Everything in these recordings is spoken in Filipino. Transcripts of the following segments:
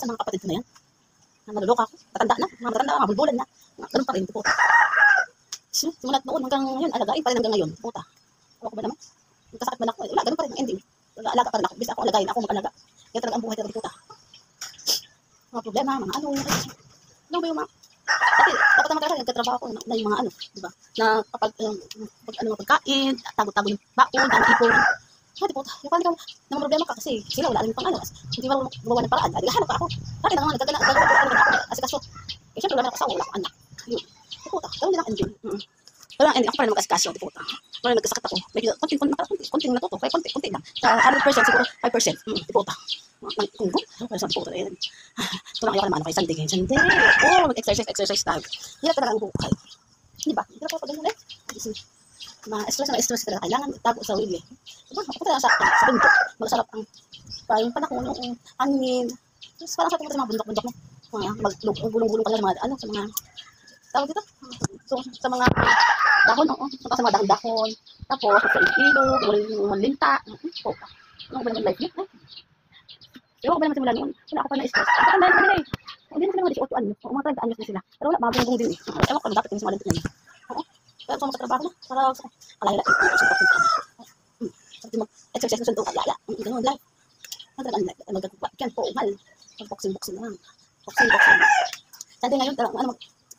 sa mga kapatid ko na yan. Naluloko ako. Matanda na. Mga matanda, mga bulbulan na. Ganun pa rin. Puta. Simulat noon hanggang ngayon. Alagain pa rin hanggang ngayon. Puta. Ako ba naman? Magkasakit man ako. Wala, ganun pa rin ang ending. Alaga pa rin ako. Bisa ako alagayin. Ako mag-alaga. Kaya talaga ang buhay talaga. Puta. Mga problema, mga ano. Ano ba yung mga... Kasi dapat naman talaga nagkatrabaho ko na yung mga ano. Diba? Na kapag pagkain, tago-tago yung baon, ipon. Di puta, yung parang naman problema ka kasi sila wala rin pang ano, hindi mo gumawa ng paraan, naghahanap pa ako. Bakit naman nagkagana ako kasi kaso. Eh syempre wala na ako asawa, wala akong anak. Yun. Di puta, gawin lang ending. Wala ang ending, ako pa rin mag-asikasyo, di puta. Wala nagkasakit ako. Medyo konting natuto, kaya konti lang. Sa 100% siguro 5%. Di puta. Kung sa di puta, ayun. Ito lang ayaw naman kay Sunday. Oh, mag-exercise tayo. Hirap talaga ang buhay. Di ba? Hirap ako pag-ulit. Ma-stress talaga. Kailangan itago sa willy. Diba? Ako talaga sa bundok. Magsarap ang panahon, yung hangin. Tapos parang sa pumunta sa mga bundok-bundok mo. Maggulong-gulong ka lang mga ano, sa mga tawag dito. So, sa mga dahon, sa mga dahon-dahon. Tapos, sa ilog, yung linta. Ano ba naman life niya? Pero ako ba naman simula noon? Wala ako pa na-stress. Ang patanda naman nila eh. Hindi na sila mga 18 anyos. Mga 30 anyos na sila. Pero wala, mga bungbong din eh. Ewan ko, dapat yung simalan niya. Oo. Pero kung magkatrabaho na, para sa kalahila. Exercise na sunod, alala. Ganun, life. Nagkakyan po, umal. Boxing na lang. Boxing. Sabi ngayon,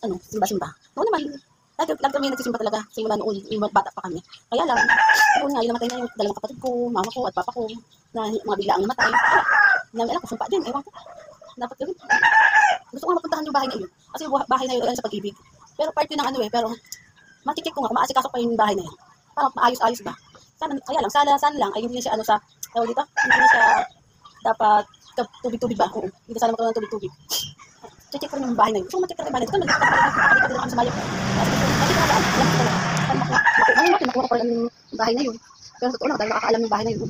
simba-simba. Noon naman, lagi kami nagsisimba talaga. Simula noon, yung bata pa kami. Kaya lang, noon nga, yung namatay na yung dalawang kapatid ko, mama ko at papa ko, na mga biglaang namatay. Alam ko, sumpa din, ewan ko. Dapat yun. Gusto ko nga mapuntahan yung bahay na yun. Kasi yung bahay na yun sa Pag-ibig. Pero part yun ng ano eh, pero makikik ko nga, maasikaso pa yung bahay na yan. Parang maayos-ayos ba? Kaya lang, sana lang, ay hindi na siya ano sa, tawag dito, hindi na siya dapat tubig-tubig ba? Oo, hindi sana magkaroon ng tubig-tubig. Check ko rin yung bahay na yun. Gusto ko ma-check ko rin yung bahay na yun. Nakakalipat din ako sa bayan. Kasi nakuha ko rin yung bahay na yun. Pero sa totoo lang, dahil nakakaalam yung bahay na yun.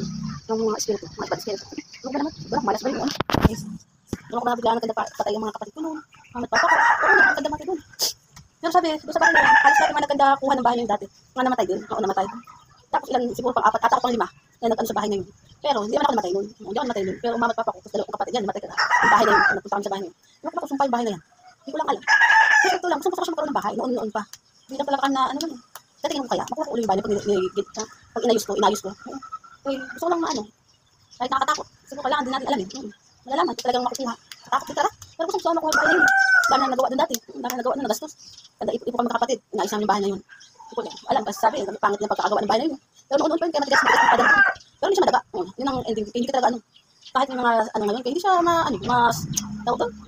Yung mga espiritu, mga ibang espiritu. Ano ba naman? Walang malas ba yun? Ano ko ba biglaan patay yung mga kapatid ko noon? Mga papa ko. Oo, nakakaganda matay doon. Pero sabi, doon sa bahay na yun, halos natin mga nagkanda kuha ng bahay na yun dati. Mga namatay din. Oo, namatay. Tapos ilan, siguro pang 4, ata o pang 5 na nag-ano sa bahay na yun. Pero hindi naman ako namatay nun. Hindi ako namatay nun. Pero mama at papa ko, tapos dalawang kapatid yan, namatay ka na. Yung bahay na yun, nagpunta kami sa bahay na yun. Hindi ko sumpa yung bahay na yan. Hindi ko lang alam. Kasi ito lang, gusto ko siya magkaroon ng bahay, noon pa. Hindi lang talaga na, ano man. Tatingin ko kaya, makuha ko ulit yung bahay pag inayos ko. Eh, gusto ko lang maano. Kahit nakakatakot. Siguro kailangan din natin alamin. Malalaman, talagang makukuha. Takot din tara. Pero gusto ko makuha yung bahay na yun. Dami na nagawa doon dati. Dami na nagawa na nagastos. Kada ipo kami magkakapatid, inayos namin yung bahay na yun. Hindi ko alam, kasi sabi, pangit na pagkakagawa ng bahay na yun. Pero noon pa yun, kaya matigas yung padala. Pero hindi siya madaga. Yun ang ending. Hindi ka talaga ano. Kahit yung mga ano ngayon, hindi siya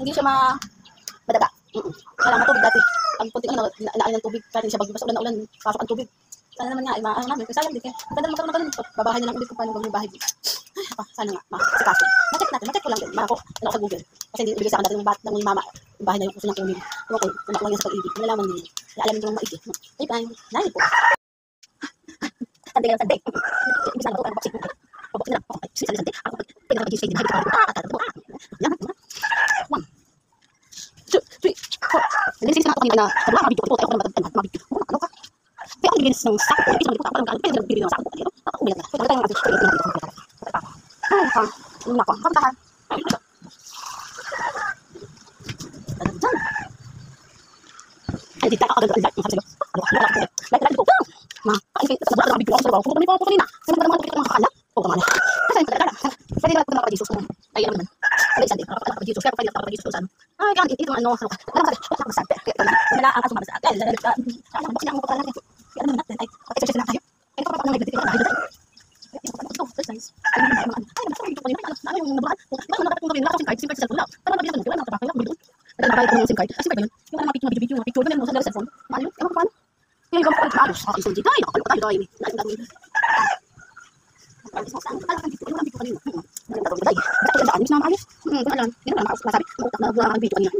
hindi siya madaga. Kaya matubig dati. Ang punting inaalin ng tubig, kahit hindi siya bagyo, basta ulan na ulan, pasok ang tubig. Sana naman nga, maano namin, kasi sayang din. Kaya maganda naman magkaroon ng ganun. Babahay na lang ulit kung paano yung bahay. Ay, sana nga, masikaso. Ma-check ko lang din. Ako sa Google. Kasi hindi ibigay sa akin dati ng mama. Yung bahay na yung gusto niyang kunin. Kumakuha niya sa Pag-ibig. Nalaman din. Kaya alamin ko lang maigi. Ay, bye. Nai po. Sunday. Ibig sana ako, boxing. Boxing na lang. Sunday. Ako, pwede na mag-stay din. Yan. 1, 2, 3, 4. Nalisis na ako kanina na mabibigyo ko. Tayo ko na mabibigyo. Ano ka? Kaya ako nilinis ng sako. Isa mo dito. Pwede na bibigyo ng sako. Ako umilag na. Pwede tayo nga natin. Ay, ha. Ano na ako? Kapatahan. Ay, ito. Dyan. Ay, dito ako kaganda. Like, sabi sa'yo. Like ko. Ma, ay, sa mga bibigyo ako sa trabaho. Pumunta mo kanina. Sa mga naman ko makakala. Oo, naman. Kasi ay, talaga. Pwede na ako na Jesus mo. Ay, ano naman. Ay, Sunday. Kapag Jesus. Kaya kapag kapag Jesus saan. Ay, kaya ito ano. Alam ka sabi. Kaya wala ang sumama sa akin. Ano bakit ako pala natin. Kaya ano natin. Ay, exercise lang tayo. Ay, kapag ako nagdito na tayo. Ito, exercise. Ay, basta ito ko yun. Ano yung nabuhan? Bakit mo nakatong gawin? Nakatong SIM card sa cellphone lang. Parang mabilis ako. Wala na trabaho. Wala na nabayad ako ng SIM card. SIM card yun. Yung mga picture. Ganyan mo sa cellphone. Ano yun? Ewan ko paano. Kaya yung gamit ko ayos. Isang dito. Ay, nakakalo tayo tayo. Naayos natin. Saan ang dito? Yung video kanina. Basta ko ganda. Basta ko ganda. Hindi na maayos. Alam. Hindi na maayos. Masabi. Masabi. Video kanina.